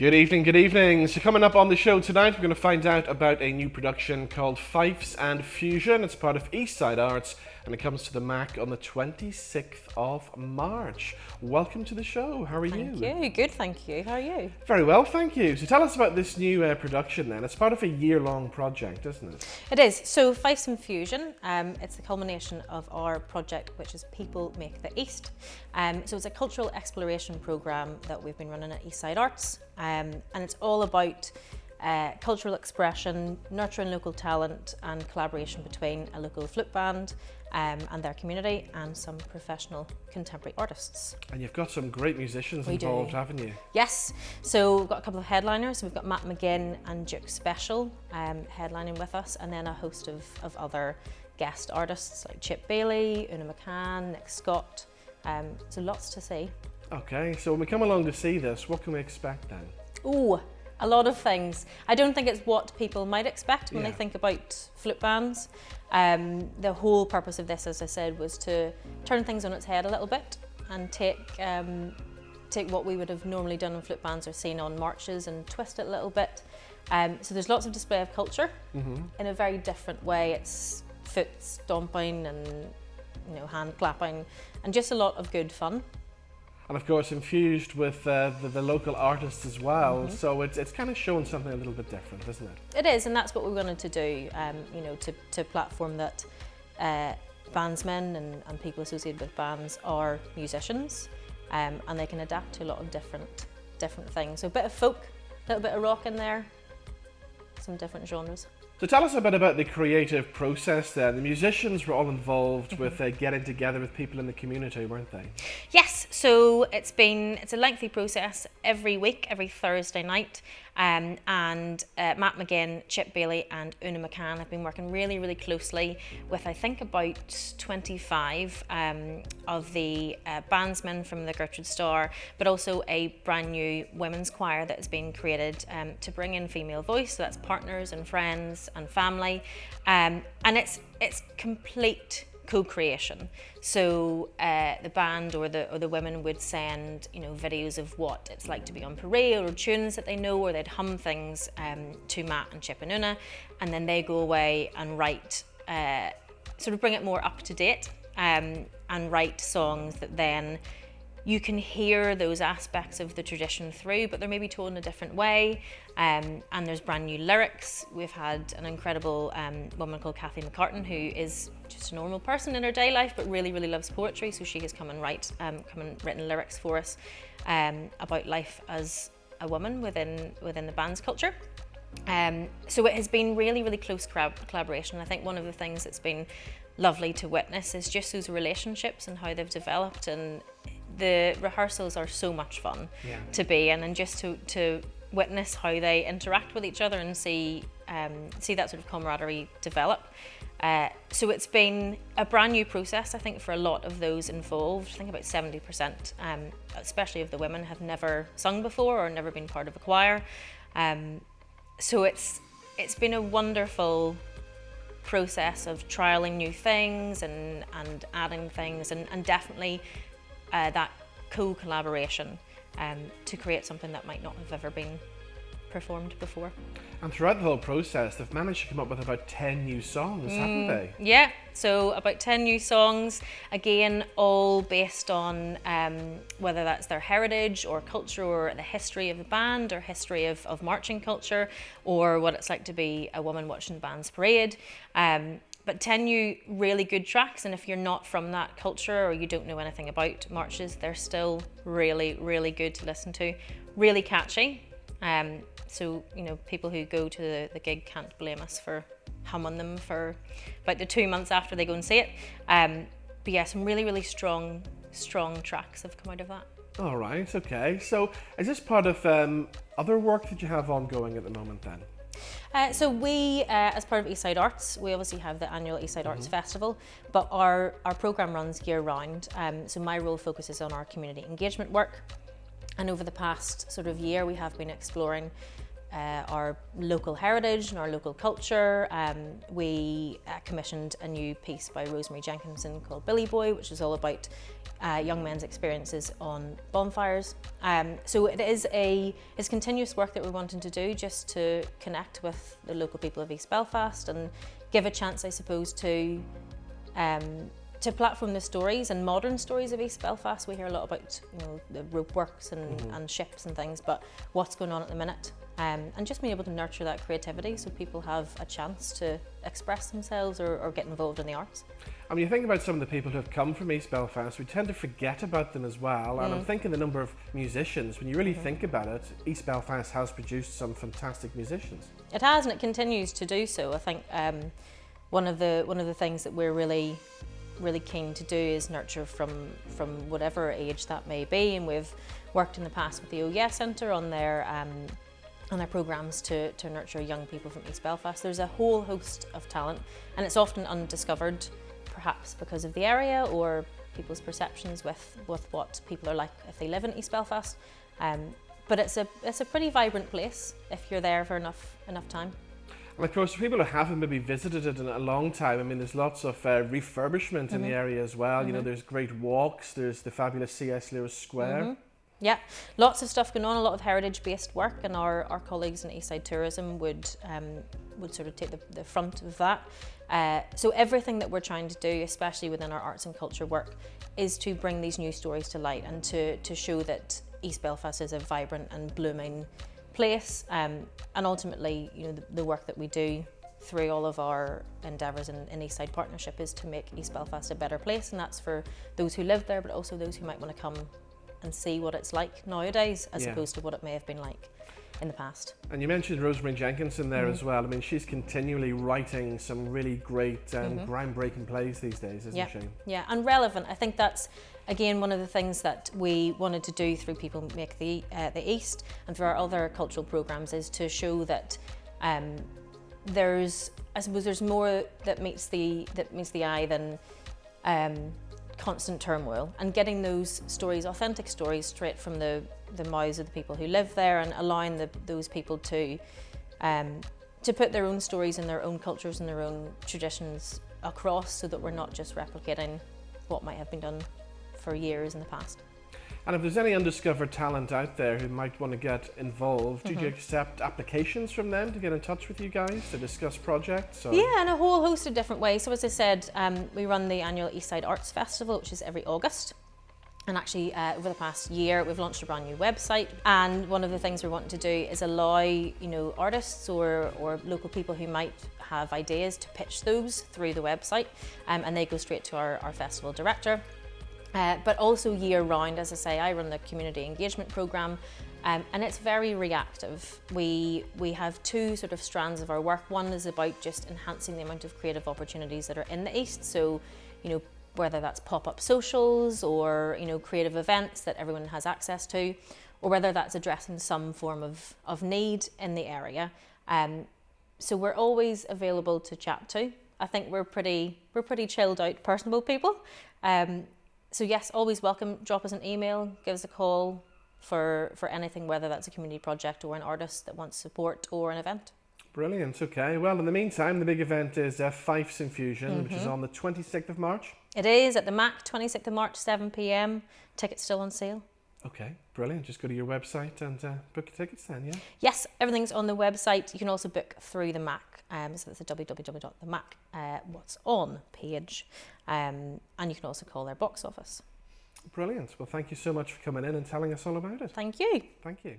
Good evening, good evening. So coming up on the show tonight, we're going to find out about a new production called Fifes Fusion. It's part of EastSide Arts and it comes to the Mac on the 26th of March. Welcome to the show. How are you? Thank you. Good, thank you. How are you? Very well, thank you. So tell us about this new production then. It's part of a year-long project, isn't it? It is. So Fifes Fusion, it's the culmination of our project, which is People Make the East. So it's a cultural exploration programme that we've been running at EastSide Arts. And it's all about cultural expression, nurturing local talent and collaboration between a local flute band and their community and some professional contemporary artists. And you've got some great musicians involved, haven't you? Yes, so we've got a couple of headliners. We've got McGinn and Duke Special headlining with us, and then a host of other guest artists like Chip Bailey, Una McCann, Nick Scott. So lots to see. Okay, so when we come along to see this, what can we expect then? Ooh, a lot of things. I don't think it's what people might expect when they think about flute bands. The whole purpose of this, as I said, was to turn things on its head a little bit and take what we would have normally done in flute bands or seen on marches and twist it a little bit. So there's lots of display of culture in a very different way. It's foot stomping and hand clapping and just a lot of good fun. And of course infused with the local artists as well, so it's kind of showing something a little bit different, isn't it? It is, and that's what we wanted to do, to platform that bandsmen and people associated with bands are musicians, and they can adapt to a lot of different things. So a bit of folk, a little bit of rock in there, some different genres. So tell us a bit about the creative process then. The musicians were all involved with getting together with people in the community, weren't they? Yes, so it's a lengthy process every week, every Thursday night. And Matt McGinn, Chip Bailey and Una McCann have been working really, really closely with, I think, about 25 of the bandsmen from the Gertrude Star, but also a brand new women's choir that has been created to bring in female voice, so that's partners and friends and family. And it's complete co-creation. So the band or the women would send videos of what it's like to be on parade or tunes that they know, or they'd hum things to Matt and Chip and Una, and then they go away and write, sort of bring it more up to date and write songs that then you can hear those aspects of the tradition through, but they're maybe told in a different way. And there's brand new lyrics. We've had an incredible woman called Kathy McCartan, who is just a normal person in her day life, but really, really loves poetry. So she has come and written lyrics for us about life as a woman within the band's culture. So it has been really, really close collaboration. I think one of the things that's been lovely to witness is just those relationships and how they've developed, and the rehearsals are so much fun to be in, and just to witness how they interact with each other and see that sort of camaraderie develop. So it's been a brand new process, I think, for a lot of those involved. I think about 70%, especially of the women, have never sung before or never been part of a choir. So it's been a wonderful process of trialing new things and adding things, and definitely that co-collaboration to create something that might not have ever been performed before. And throughout the whole process, they've managed to come up with about 10 new songs, haven't they? Yeah, so about 10 new songs, again, all based on whether that's their heritage or culture or the history of the band or history of marching culture, or what it's like to be a woman watching the band's parade. But 10 new really good tracks, and if you're not from that culture or you don't know anything about marches, they're still really, really good to listen to, really catchy. So, people who go to the gig can't blame us for humming them for about the 2 months after they go and see it. But yeah, some really, really strong tracks have come out of that. All right, okay. So is this part of other work that you have ongoing at the moment then? So we, as part of EastSide Arts, we obviously have the annual EastSide Arts Festival, but our programme runs year round. So my role focuses on our community engagement work. And over the past sort of year, we have been exploring our local heritage and our local culture. We commissioned a new piece by Rosemary Jenkinson called Billy Boy, which is all about young men's experiences on bonfires. So it's continuous work that we're wanting to do just to connect with the local people of East Belfast and give a chance, I suppose, to platform the stories and modern stories of East Belfast. We hear a lot about, you know, the rope works and ships and things, but what's going on at the minute, and just being able to nurture that creativity so people have a chance to express themselves or get involved in the arts. I mean, you think about some of the people who have come from East Belfast, we tend to forget about them as well. And I'm thinking the number of musicians, when you really think about it, East Belfast has produced some fantastic musicians. It has, and it continues to do so. I think one of the things that we're really keen to do is nurture from whatever age that may be, and we've worked in the past with the OES Centre on their programmes to nurture young people from East Belfast. There's a whole host of talent, and it's often undiscovered, perhaps because of the area or people's perceptions with what people are like if they live in East Belfast. But it's a pretty vibrant place if you're there for enough time. And of course, for people who haven't maybe visited it in a long time, I mean, there's lots of refurbishment in the area as well. You know, there's great walks, there's the fabulous C.S. Lewis Square. Yeah, lots of stuff going on, a lot of heritage-based work, and our colleagues in Eastside Tourism would sort of take the front of that. So everything that we're trying to do, especially within our arts and culture work, is to bring these new stories to light and to show that East Belfast is a vibrant and blooming place, and ultimately, you know, the work that we do through all of our endeavours in Eastside Partnership is to make East Belfast a better place, and that's for those who live there, but also those who might want to come and see what it's like nowadays as opposed to what it may have been like in the past. And you mentioned Rosemary Jenkinson there as well. I mean, she's continually writing some really great groundbreaking plays these days, isn't she? Yeah, and relevant. I think that's, again, one of the things that we wanted to do through People Make the East and through our other cultural programmes is to show that there's more that meets the eye than constant turmoil, and getting those stories, authentic stories, straight from the mouths of the people who live there, and allowing those people to put their own stories and their own cultures and their own traditions across, so that we're not just replicating what might have been done for years in the past. And if there's any undiscovered talent out there who might want to get involved, do you accept applications from them to get in touch with you guys to discuss projects? Or? Yeah, in a whole host of different ways. So as I said, we run the annual EastSide Arts Festival, which is every August. And actually, over the past year, we've launched a brand new website. And one of the things we're wanting to do is allow, you know, artists or local people who might have ideas to pitch those through the website, and they go straight to our festival director. But also year round, as I say, I run the community engagement programme, and it's very reactive. We have two sort of strands of our work. One is about just enhancing the amount of creative opportunities that are in the East. So, you know, whether that's pop-up socials or, you know, creative events that everyone has access to, or whether that's addressing some form of need in the area. So we're always available to chat to. I think we're pretty chilled out, personable people. So yes, always welcome. Drop us an email, give us a call for anything, whether that's a community project or an artist that wants support or an event. Brilliant, okay. Well, in the meantime, the big event is Fifes Fusion, which is on the 26th of March. It is at the MAC, 26th of March, 7 p.m. Tickets still on sale. Okay, brilliant. Just go to your website and book your tickets then, yeah? Yes, everything's on the website. You can also book through the MAC. So that's a www.themac what's on page. And you can also call their box office. Brilliant. Well, thank you so much for coming in and telling us all about it. Thank you. Thank you.